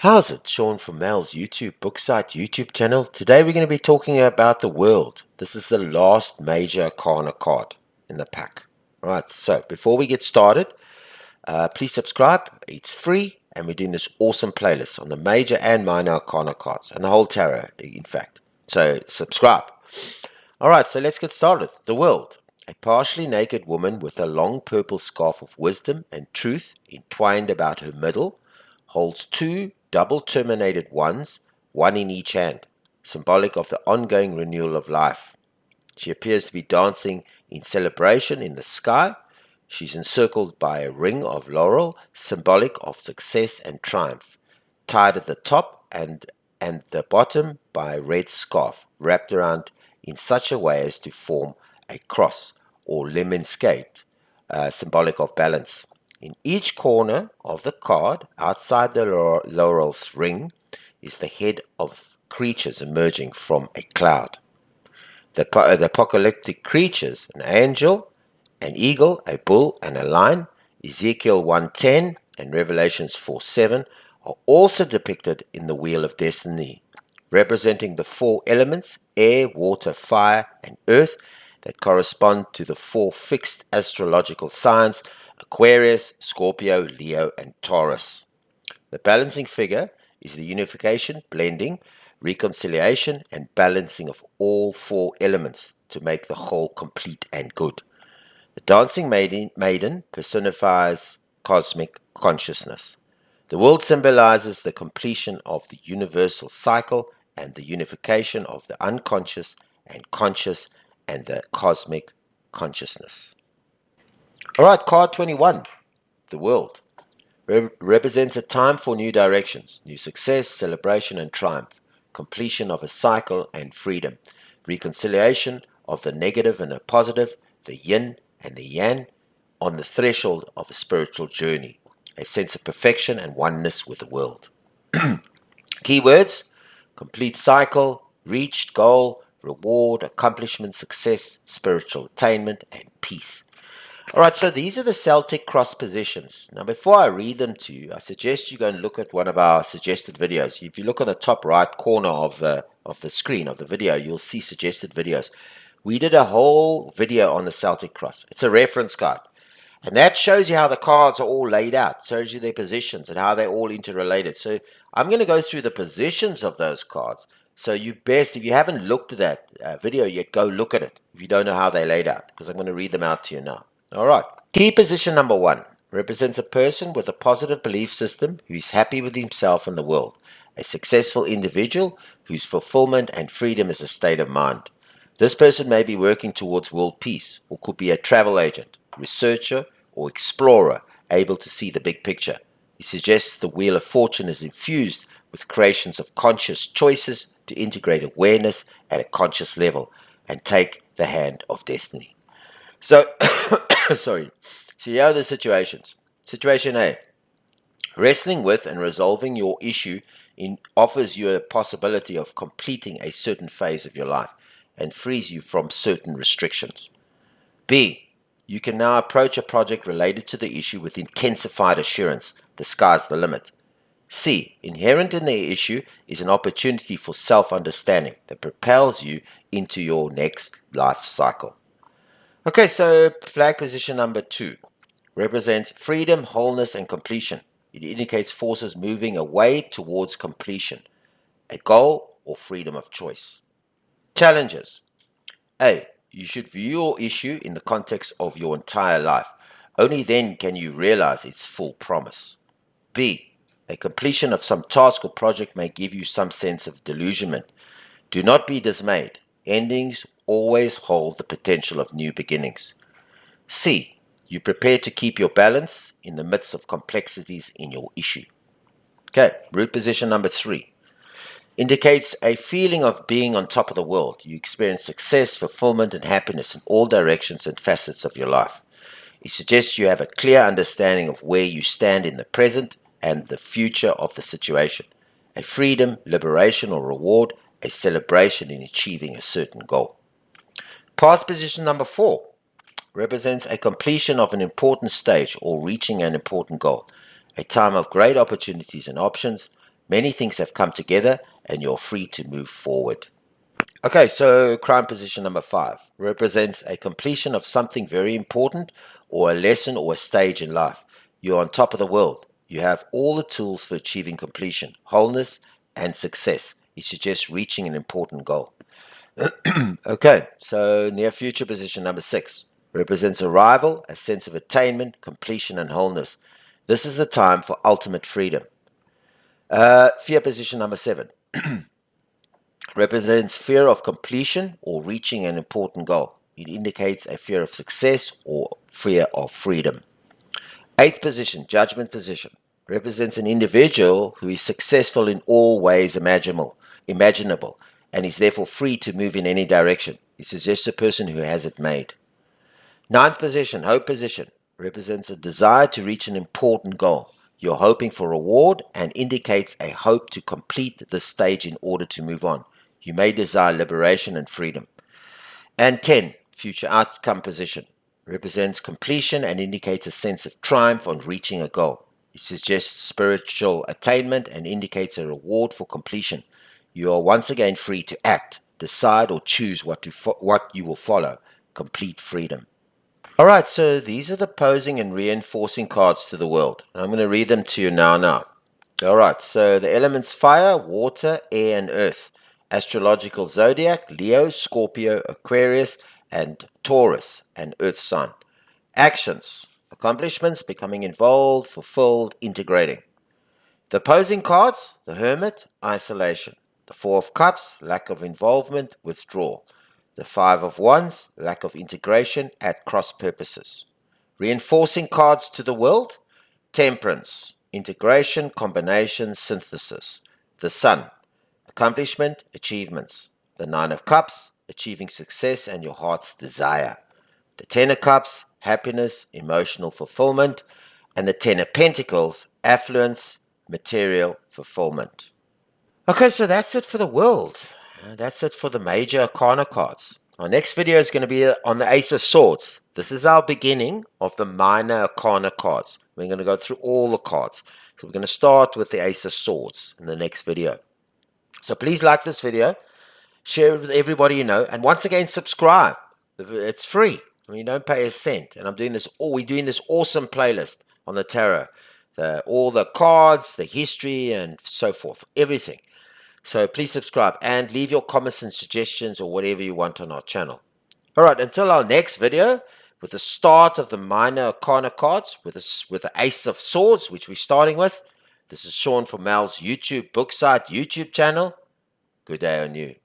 How's it? Sean from Mel's YouTube book site YouTube channel. Today we're going to be talking about the world. This is the last major Arcana card in the pack. Alright, so before we get started, please subscribe. It's free and we're doing this awesome playlist on the major and minor Arcana cards and the whole tarot, in fact. So subscribe. Alright, so let's get started. The world. A partially naked woman with a long purple scarf of wisdom and truth entwined about her middle holds two double-terminated wands, one in each hand, symbolic of the ongoing renewal of life. She appears to be dancing in celebration in the sky. She's encircled by a ring of laurel, symbolic of success and triumph, tied at the top and the bottom by a red scarf, wrapped around in such a way as to form a cross or lemon skate, symbolic of balance. In each corner of the card, outside the laurel's ring, is the head of creatures emerging from a cloud. The apocalyptic creatures, an angel, an eagle, a bull, and a lion, Ezekiel 1:10 and Revelations 4:7, are also depicted in the Wheel of Destiny, representing the four elements, air, water, fire, and earth, that correspond to the four fixed astrological signs, Aquarius, Scorpio, Leo, and Taurus. The balancing figure is the unification, blending, reconciliation, and balancing of all four elements to make the whole complete and good. The dancing maiden personifies cosmic consciousness. The world symbolizes the completion of the universal cycle and the unification of the unconscious and conscious and the cosmic consciousness. All right, card 21, the world, represents a time for new directions, new success, celebration, and triumph, completion of a cycle and freedom, reconciliation of the negative and the positive, the yin and the yang, on the threshold of a spiritual journey, a sense of perfection and oneness with the world. Keywords: complete cycle, reached goal, reward, accomplishment, success, spiritual attainment, and peace. All right, so these are the Celtic cross positions. Now, before I read them to you, I suggest you go and look at one of our suggested videos. If you look on the top right corner of the screen of the video, you'll see suggested videos. We did a whole video on the Celtic cross. It's a reference card. And that shows you how the cards are all laid out, shows you their positions and how they're all interrelated. So I'm going to go through the positions of those cards. So you best, if you haven't looked at that video yet, go look at it if you don't know how they're laid out, because I'm going to read them out to you now. All right. Key position number 1 represents a person with a positive belief system who is happy with himself and the world, a successful individual whose fulfillment and freedom is a state of mind. This person may be working towards world peace, or could be a travel agent, researcher, or explorer, able to see the big picture. He suggests the Wheel of Fortune is infused with creations of conscious choices to integrate awareness at a conscious level and take the hand of destiny. So, sorry. So here are the situations. Situation A: wrestling with and resolving your issue offers you a possibility of completing a certain phase of your life and frees you from certain restrictions. B: you can now approach a project related to the issue with intensified assurance. The sky's the limit. C: inherent in the issue is an opportunity for self-understanding that propels you into your next life cycle. Okay, so flag position number 2 represents freedom, wholeness, and completion. It indicates forces moving away towards completion, a goal or freedom of choice. Challenges. A: you should view your issue in the context of your entire life. Only then can you realize its full promise. B: a completion of some task or project may give you some sense of delusionment. Do not be dismayed. Endings always hold the potential of new beginnings. C: you prepare to keep your balance in the midst of complexities in your issue. Okay, root position number 3 indicates a feeling of being on top of the world. You experience success, fulfillment, and happiness in all directions and facets of your life. It suggests you have a clear understanding of where you stand in the present and the future of the situation. A freedom, liberation, or reward, a celebration in achieving a certain goal. Past position number 4 represents a completion of an important stage or reaching an important goal, a time of great opportunities and options, Many things have come together and you're free to move forward. Okay, so crime position number 5 represents a completion of something very important or a lesson or a stage in life. You're on top of the world. You have all the tools for achieving completion, wholeness, and success. It suggests reaching an important goal. Okay, so near future position number 6 represents arrival, a sense of attainment, completion, and wholeness. This is the time for ultimate freedom. Fear position number 7 represents fear of completion or reaching an important goal. It indicates a fear of success or fear of freedom. Eighth position, judgment position, represents an individual who is successful in all ways imaginable, and is therefore free to move in any direction. It suggests a person who has it made. Ninth position, hope position, represents a desire to reach an important goal. You're hoping for reward and indicates a hope to complete this stage in order to move on. You may desire liberation and freedom. And 10, future outcome position, represents completion and indicates a sense of triumph on reaching a goal. It suggests spiritual attainment and indicates a reward for completion. You are once again free to act, decide, or choose what you will follow. Complete freedom. All right, so these are the posing and reinforcing cards to the world. I'm going to read them to you now. All right, so the elements fire, water, air, and earth. Astrological zodiac, Leo, Scorpio, Aquarius, and Taurus, and earth sign. Actions, accomplishments, becoming involved, fulfilled, integrating. The opposing cards, the Hermit, isolation. The Four of Cups, lack of involvement, withdrawal. The Five of Wands, lack of integration, at cross purposes. Reinforcing cards to the world, Temperance, integration, combination, synthesis. The Sun, accomplishment, achievements. The Nine of Cups, achieving success and your heart's desire. The Ten of Cups, happiness, emotional fulfillment. And the Ten of Pentacles, affluence, material fulfillment. Okay, so that's it for the world. That's it for the major arcana cards. Our next video is going to be on the Ace of Swords. This is our beginning of the minor arcana cards. We're going to go through all the cards. So we're going to start with the Ace of Swords in the next video. So please like this video, share it with everybody you know, and once again subscribe. It's free. I mean, you don't pay a cent. And we're doing this awesome playlist on the tarot. All the cards, the history, and so forth. Everything. So please subscribe and leave your comments and suggestions or whatever you want on our channel. All right, until our next video, with the start of the minor arcana cards, with the Ace of Swords, which we're starting with. This is Sean from Mal's YouTube book site, YouTube channel. Good day on you.